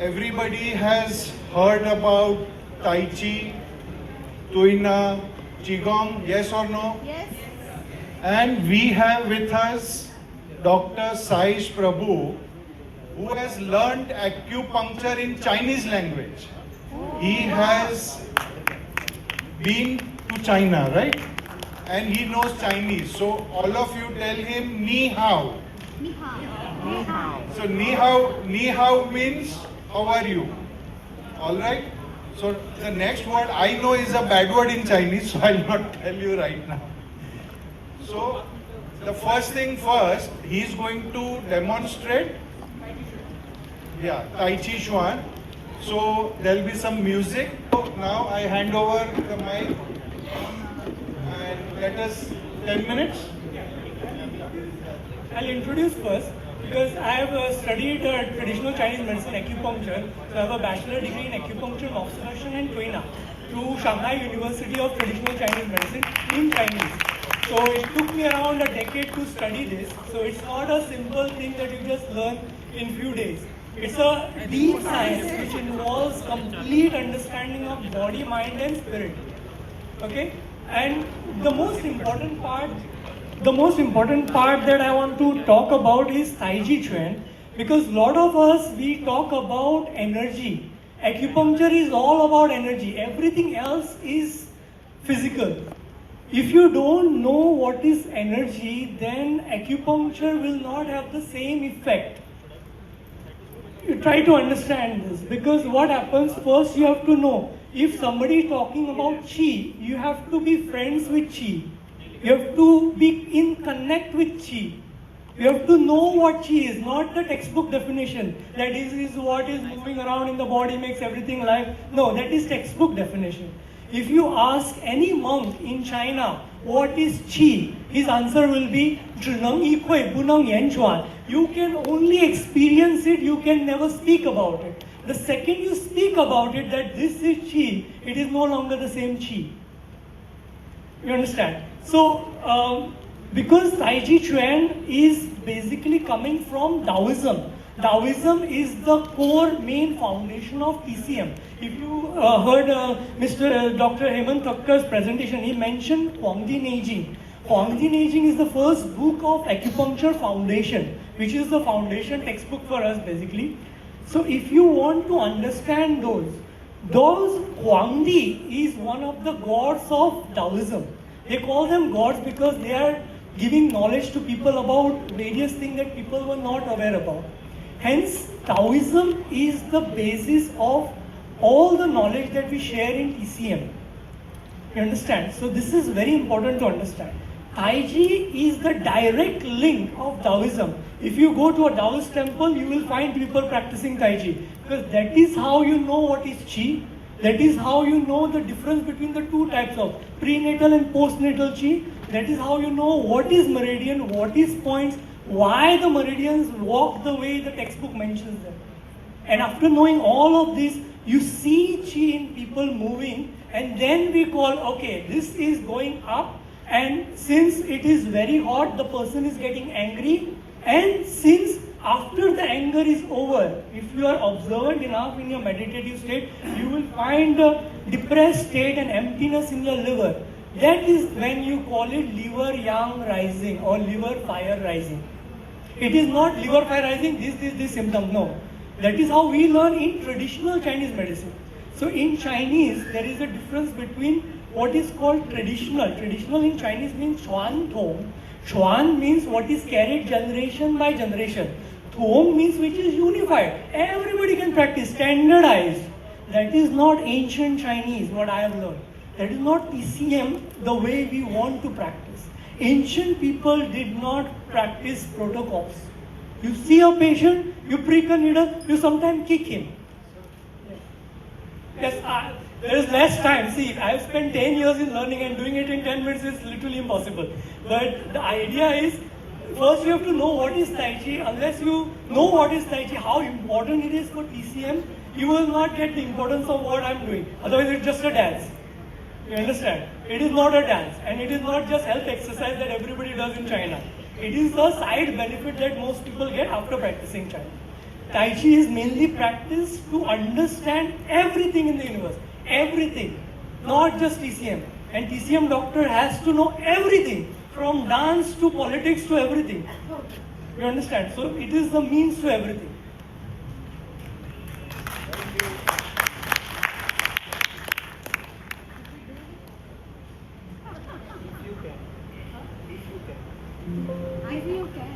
everybody has heard about Tai Chi, Tuina, Qigong, yes or no? Yes. And we have with us Dr. Saish Prabhu, who has learned acupuncture in Chinese language. He has been to China, right? And he knows Chinese. So all of you tell him Ni Hao. Ni hao. Ni hao. So Ni Hao means how are you? Alright? So the next word I know is a bad word in Chinese, so I'll not tell you right now. So the first thing first, he's going to demonstrate taichichuan. So there'll be some music. So now I hand over the mic and let us 10 minutes. I'll introduce first because I have studied traditional Chinese medicine, acupuncture. So I have a bachelor degree in acupuncture, observation and Tuina through Shanghai University of Traditional Chinese Medicine in Chinese. So it took me around a decade to study this. So it's not a simple thing that you just learn in few days. It's a deep science which involves complete understanding of body, mind and spirit. Okay? And the most important part that I want to talk about is TAIJIQUAN, because a lot of us, we talk about energy. Acupuncture is all about energy. Everything else is physical. If you don't know what is energy, then acupuncture will not have the same effect. You try to understand this, because what happens, first you have to know, if somebody is talking about chi, you have to be friends with chi. You have to be in connect with chi. You have to know what chi is, not the textbook definition. That is what is moving around in the body, makes everything alive. No, that is textbook definition. If you ask any monk in China, what is chi? His answer will be, 只能意会,不能言传. You can only experience it, you can never speak about it. The second you speak about it, that this is chi, it is no longer the same chi. You understand? So, because Taijiquan is basically coming from Taoism. Taoism is the core main foundation of TCM. If you heard Dr. Hemant Thakkar's presentation, he mentioned Huangdi Neijing. Huangdi Neijing is the first book of acupuncture foundation, which is the foundation textbook for us basically. So if you want to understand those Huangdi is one of the gods of Taoism. They call them gods because they are giving knowledge to people about various things that people were not aware about. Hence, Taoism is the basis of all the knowledge that we share in TCM. You understand? So this is very important to understand. Taiji is the direct link of Taoism. If you go to a Taoist temple, you will find people practicing Taiji, because that is how you know what is Qi. That is how you know the difference between the two types of prenatal and postnatal Qi. That is how you know what is meridian, what is points, why the meridians walk the way the textbook mentions them. And after knowing all of this, you see Qi in people moving, and then we call, okay, this is going up, and since it is very hot, the person is getting angry, and since after the anger is over, if you are observant enough in your meditative state, you will find a depressed state and emptiness in your liver. That is when you call it liver yang rising or liver fire rising. It is not liver fire rising, this symptom, no. That is how we learn in traditional Chinese medicine. So in Chinese, there is a difference between what is called traditional. Traditional in Chinese means Quan Tong. Quan means what is carried generation by generation. Tong means which is unified. Everybody can practice, standardized. That is not ancient Chinese, what I have learned. That is not TCM the way we want to practice. Ancient people did not practice protocols. You see a patient, you prick a needle, you sometimes kick him. Yes, there is less time. See, I have spent 10 years in learning, and doing it in 10 minutes is literally impossible. But the idea is, first you have to know what is Tai Chi. Unless you know what is Tai Chi, how important it is for TCM, you will not get the importance of what I am doing. Otherwise it's just a dance. You understand? It is not a dance, and it is not just health exercise that everybody does in China. It is the side benefit that most people get after practicing China. Taiji is mainly practiced to understand everything in the universe. Everything. Not just TCM. And TCM doctor has to know everything. From dance to politics to everything. You understand? So it is the means to everything. If you can.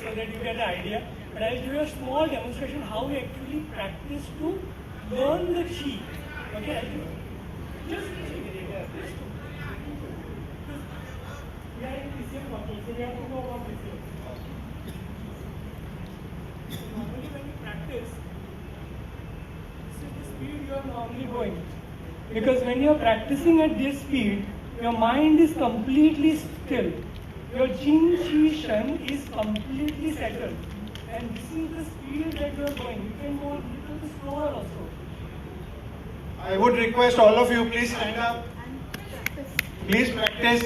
so that you get an idea. But I'll give you a small demonstration how we actually practice to learn the chi. Okay, I'll give you. Just we are in PCM model, so we have to know about PCM. Normally when you practice, this is the speed you are normally going. Because when you are practicing at this speed, your mind is completely still. Your Jing, Qi, Shen is completely settled. And this is the speed that you are going. You can go a little bit slower also. I would request all of you, please stand up. Please practice.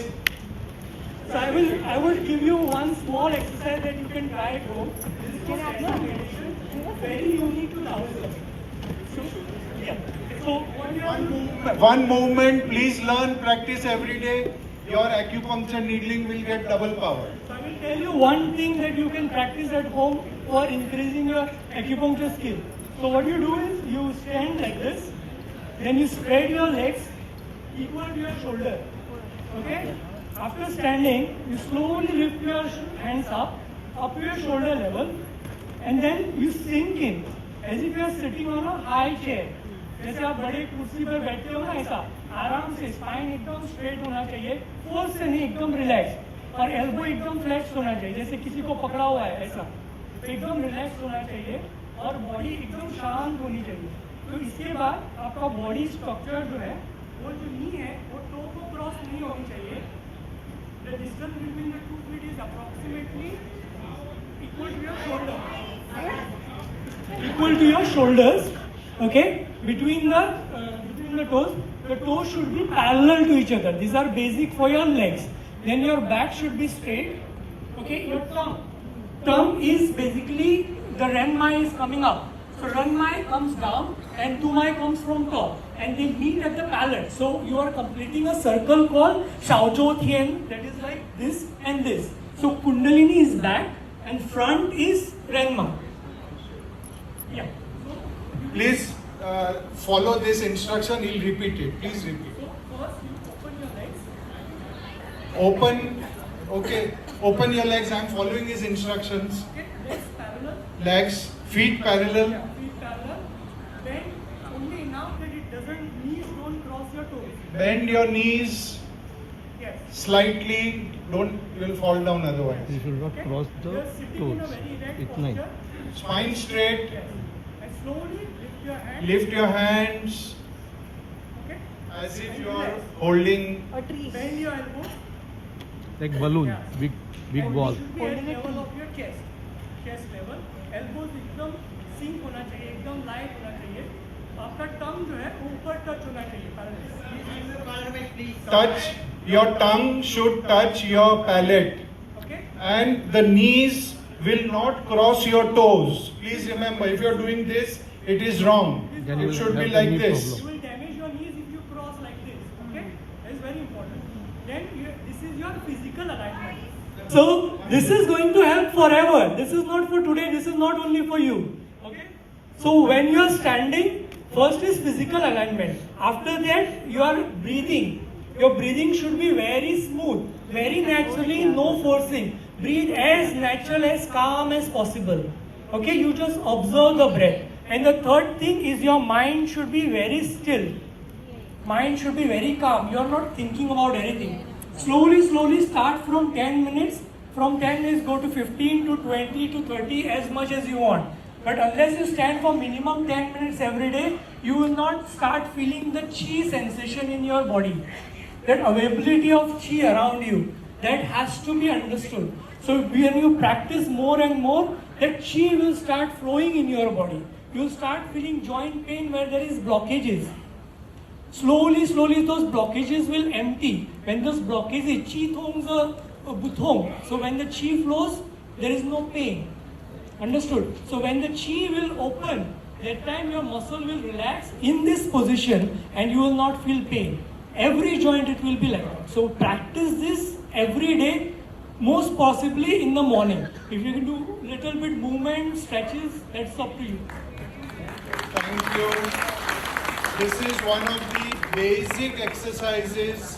So I will give you one small exercise that you can try at home. This is called Saish meditation, very unique to Taoism. So, yeah. So what you have to do, One movement, please learn, practice every day. Your acupuncture needling will get double power. so I will tell you one thing that you can practice at home for increasing your acupuncture skill. So what you do is you stand like this, then you spread your legs equal to your shoulder. Okay? After standing, you slowly lift your hands up to your shoulder level, and then you sink in as if you are sitting on a high chair. जैसे आप बड़े कुर्सी पर बैठते हो ना, ऐसा आराम से स्पाइन एकदम स्ट्रेट होना चाहिए, फोर्स से नहीं, एकदम रिलैक्स, और एल्बो एकदम फ्लेक्स होना चाहिए, जैसे किसी को पकड़ा हुआ है ऐसा, तो एकदम रिलैक्स होना चाहिए और बॉडी एकदम शांत होनी चाहिए. तो इसके बाद आपका बॉडी स्ट्रक्चर जो है, वो जो नी है वो टो को क्रॉस नहीं होनी चाहिए. The distance between the 2 feet is approximately equal to your shoulder. Equal to your shoulders. Okay, between the toes, the toes should be parallel to each other. These are basic for your legs. Then your back should be straight. Okay, your tongue is basically the renmai is coming up. So renmai comes down and tumai comes from top, and they meet at the palate. So you are completing a circle called Shaozhou Tian, that is like this and this. So Kundalini is back and front is renmai. Yeah. Please follow this instruction, he'll repeat it. Please repeat. So first you open your legs. Open, okay, open your legs. I'm following his instructions. Okay, legs parallel. Legs, feet parallel. Yeah, feet parallel. Bend only enough that it doesn't, knees don't cross your toes. Bend your knees Yes. slightly. Don't, you will fall down otherwise. You should not Okay? cross the You are sitting in a toes. very erect It's posture. nice. Spine straight. Yes. And slowly lift your hands. Lift your hands Okay. as if And you are relax. holding. A tree. Bend your elbow. Like balloon, Yeah. big And ball. it should be at level of your chest. Chest level. Elbows एकदम sink होना चाहिए, एकदम light होना चाहिए. आपका टंग जो है वो ऊपर टच होना चाहिए. Touch, your tongue should touch your palate. Okay. And the knees will not cross your toes. Please remember, if you are doing this, it is wrong. Then you It will should be have like knee this. You will damage your knees if you cross like this. Okay? That is very important. Then this is your physical alignment. So this is going to help forever. This is not for today. This is not only for you. Okay? So when you are standing, first is physical alignment. After that, you are breathing. Your breathing should be very smooth, very naturally, no forcing. Breathe as natural, as calm as possible. Okay? You just observe the breath. And the third thing is your mind should be very still. Mind should be very calm. You are not thinking about anything. Slowly start from 10 minutes. From 10 minutes go to 15 to 20 to 30, as much as you want. But unless you stand for minimum 10 minutes every day, you will not start feeling the chi sensation in your body. That availability of chi around you, that has to be understood. So when you practice more and more, that chi will start flowing in your body. You will start feeling joint pain where there is blockages. Slowly those blockages will empty. When those blockages, chi thongs a buthong. So when the chi flows, there is no pain. Understood? So when the chi will open, that time your muscle will relax in this position and you will not feel pain. Every joint it will be like that. So practice this every day, most possibly in the morning. If you can do little bit movement, stretches, that's up to you. Thank you. This is one of the basic exercises